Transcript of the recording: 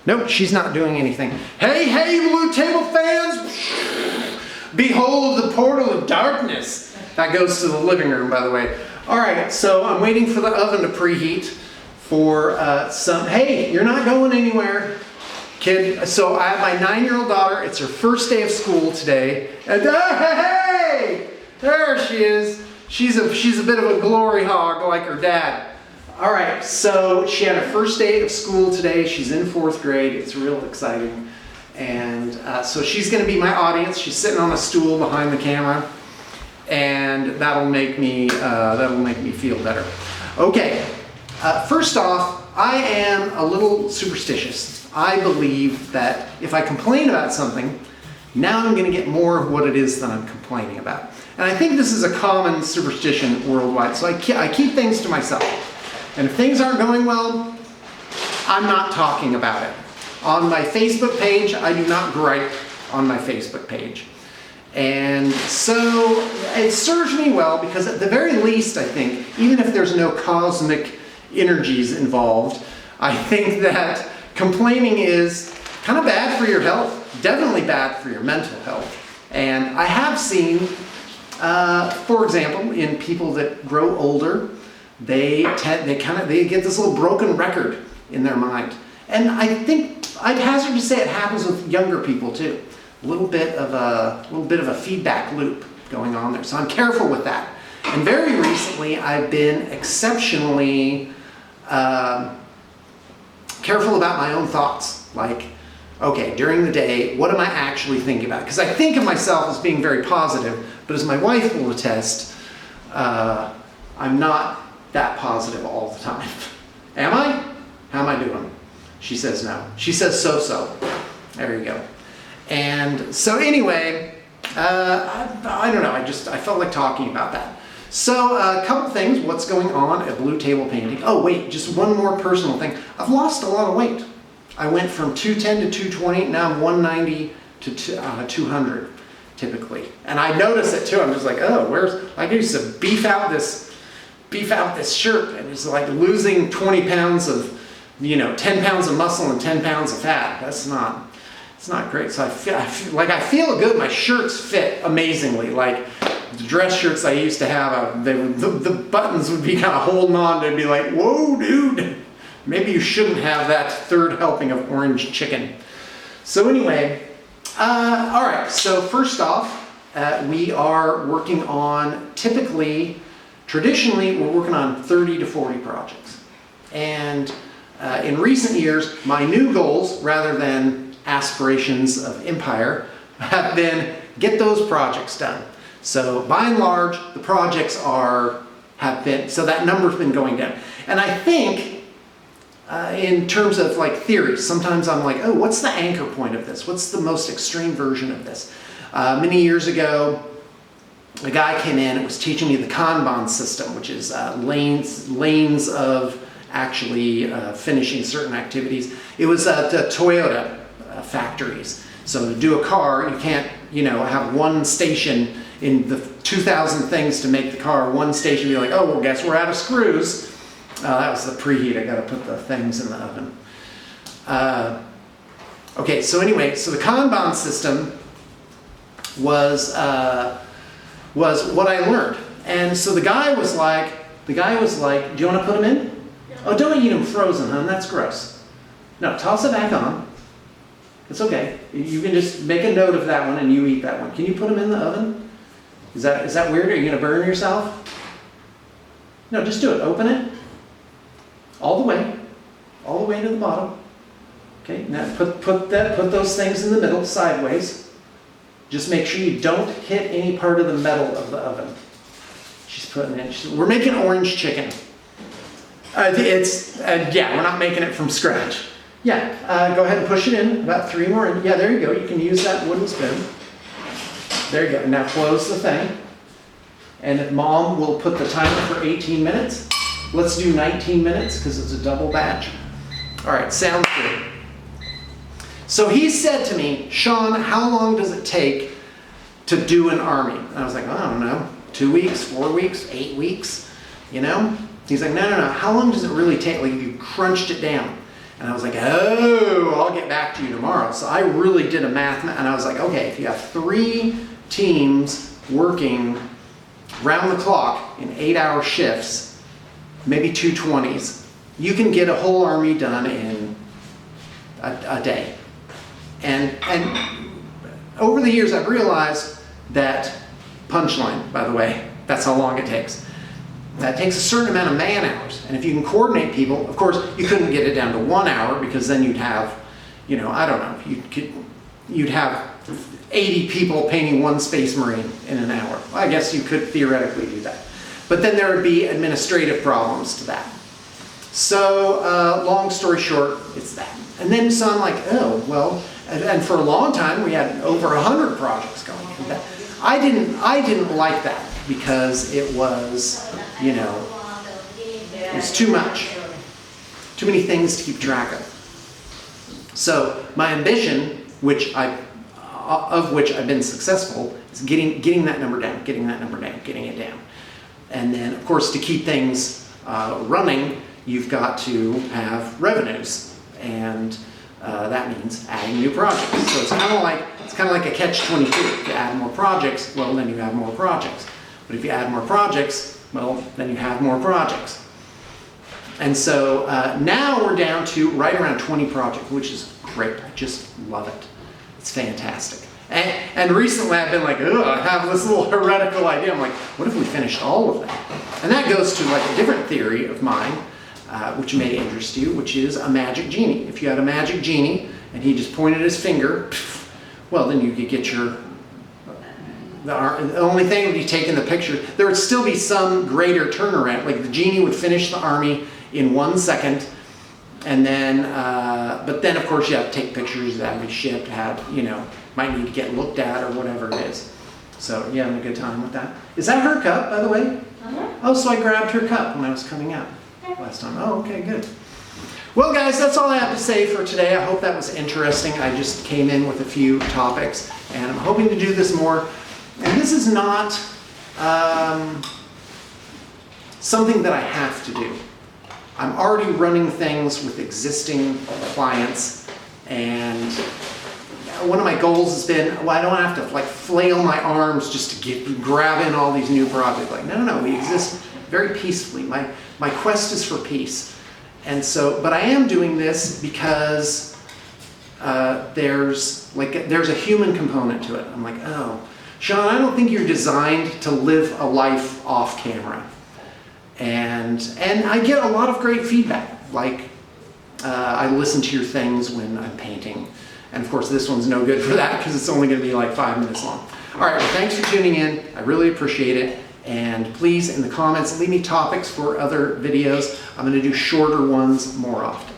Nope, she's not doing anything. Hey, hey, Blue Table fans! Behold the portal of darkness. That goes to the living room, by the way. All right, so I'm waiting for the oven to preheat for some, hey, you're not going anywhere, kid. So I have my 9-year-old daughter. It's her first day of school today. And hey, there she is. She's a bit of a glory hog like her dad. All right, so she had her first day of school today. She's in 4th grade. It's real exciting. And so she's going to be my audience. She's sitting on a stool behind the camera, and that'll make me feel better. Okay, first off, I am a little superstitious. I believe that if I complain about something, now I'm going to get more of what it is that I'm complaining about. And I think this is a common superstition worldwide. So I keep things to myself. And if things aren't going well, I'm not talking about it. On my Facebook page, I do not gripe on my Facebook page. And so it serves me well because at the very least, I think, even if there's no cosmic energies involved, I think that complaining is kind of bad for your health, definitely bad for your mental health. And I have seen, for example, in people that grow older, they get this little broken record in their mind. And I think I'd hazard to say it happens with younger people too. A little bit of a feedback loop going on there. So I'm careful with that. And very recently, I've been exceptionally careful about my own thoughts. Like, okay, during the day, what am I actually thinking about? Because I think of myself as being very positive, but as my wife will attest, I'm not that positive all the time. Am I? How am I doing? She says no. She says so-so. There you go. And so anyway, I don't know, I felt like talking about that. So a couple things, what's going on at Blue Table Painting. Oh wait, just one more personal thing. I've lost a lot of weight. I went from 210 to 220, now I'm 190 to 200 typically. And I notice it too, I'm just like, oh, I used to beef out this shirt, and it's like losing 20 pounds of, 10 pounds of muscle and 10 pounds of fat. It's not great. So I feel good. My shirts fit amazingly. Like the dress shirts I used to have, the buttons would be kind of holding on. They'd be like, whoa, dude, maybe you shouldn't have that 3rd helping of orange chicken. So anyway, all right. So first off, we are working on traditionally, we're working on 30 to 40 projects. And in recent years, my new goals, rather than aspirations of empire, have been get those projects done. So by and large, the projects so that number's been going down. And I think in terms of like theories, sometimes I'm like, oh, what's the anchor point of this? What's the most extreme version of this? Many years ago, a guy came in and was teaching me the Kanban system, which is lanes of actually finishing certain activities. It was at Toyota factories. So to do a car, you can't, have one station in the 2,000 things to make the car, one station be like, oh, well, guess we're out of screws. That was the preheat. I got to put the things in the oven. Okay, so anyway, so the Kanban system was what I learned. And so the guy was like, do you want to put them in? Oh, don't eat them frozen, hon. That's gross. No, toss it back on. It's okay. You can just make a note of that one and you eat that one. Can you put them in the oven? Is that weird? Are you going to burn yourself? No, just do it. Open it. All the way to the bottom. Okay, now put those things in the middle, sideways. Just make sure you don't hit any part of the metal of the oven. She's putting in. We're making orange chicken. Yeah, we're not making it from scratch. Yeah, go ahead and push it in, about 3 more. Yeah, there you go. You can use that wooden spoon. There you go. Now close the thing. And Mom will put the timer for 18 minutes. Let's do 19 minutes because it's a double batch. All right, sounds good. So he said to me, Sean, how long does it take to do an army? And I was like, I don't know, 2 weeks, 4 weeks, 8 weeks, He's like, no. How long does it really take? Like, if you crunched it down. And I was like, oh, I'll get back to you tomorrow. So I really did a math, and I was like, okay, if you have 3 teams working round the clock in 8-hour shifts, maybe 2 20s, you can get a whole army done in a day. And over the years, I've realized that, punchline, by the way, that's how long it takes. That takes a certain amount of man hours. And if you can coordinate people, of course, you couldn't get it down to 1 hour, because then you'd have, you know, I don't know, you'd have 80 people painting 1 Space Marine in an hour. Well, I guess you could theoretically do that. But then there would be administrative problems to that. So, long story short, it's that. And then so I'm like, oh, well, and for a long time we had over 100 projects going. I didn't like that, because it was, you know, it was too much. Too many things to keep track of. So my ambition, of which I've been successful, is getting that number down, getting it down. And then, of course, to keep things running, you've got to have revenues, and that means adding new projects. So it's kind of like a catch-22. If you add more projects, well, then you have more projects. But if you add more projects, well, then you have more projects. And so now we're down to right around 20 projects, which is great. I just love it. It's fantastic. And recently I've been like, I have this little heretical idea. I'm like, what if we finished all of them? And that goes to like a different theory of mine, which may interest you, which is a magic genie. If you had a magic genie and he just pointed his finger, well, then you could get the only thing would be taking the picture. There would still be some greater turnaround. Like the genie would finish the army in 1 second, and then, but then of course you have to take pictures that would be shipped, might need to get looked at or whatever it is. So you having a good time with that? Is that her cup, by the way? Oh, so I grabbed her cup when I was coming out last time. Oh, okay, good. Well, guys, that's all I have to say for today. I hope that was interesting. I just came in with a few topics, and I'm hoping to do this more. And this is not something that I have to do. I'm already running things with existing clients, and one of my goals has been, well, I don't have to like flail my arms just to grab in all these new projects. Like, no, we exist very peacefully. My quest is for peace. And so, but I am doing this because there's a human component to it. I'm like, oh, Sean, I don't think you're designed to live a life off camera. And I get a lot of great feedback. Like, I listen to your things when I'm painting. And of course, this one's no good for that because it's only going to be like 5 minutes long. All right, well, thanks for tuning in. I really appreciate it. And please, in the comments, leave me topics for other videos. I'm going to do shorter ones more often.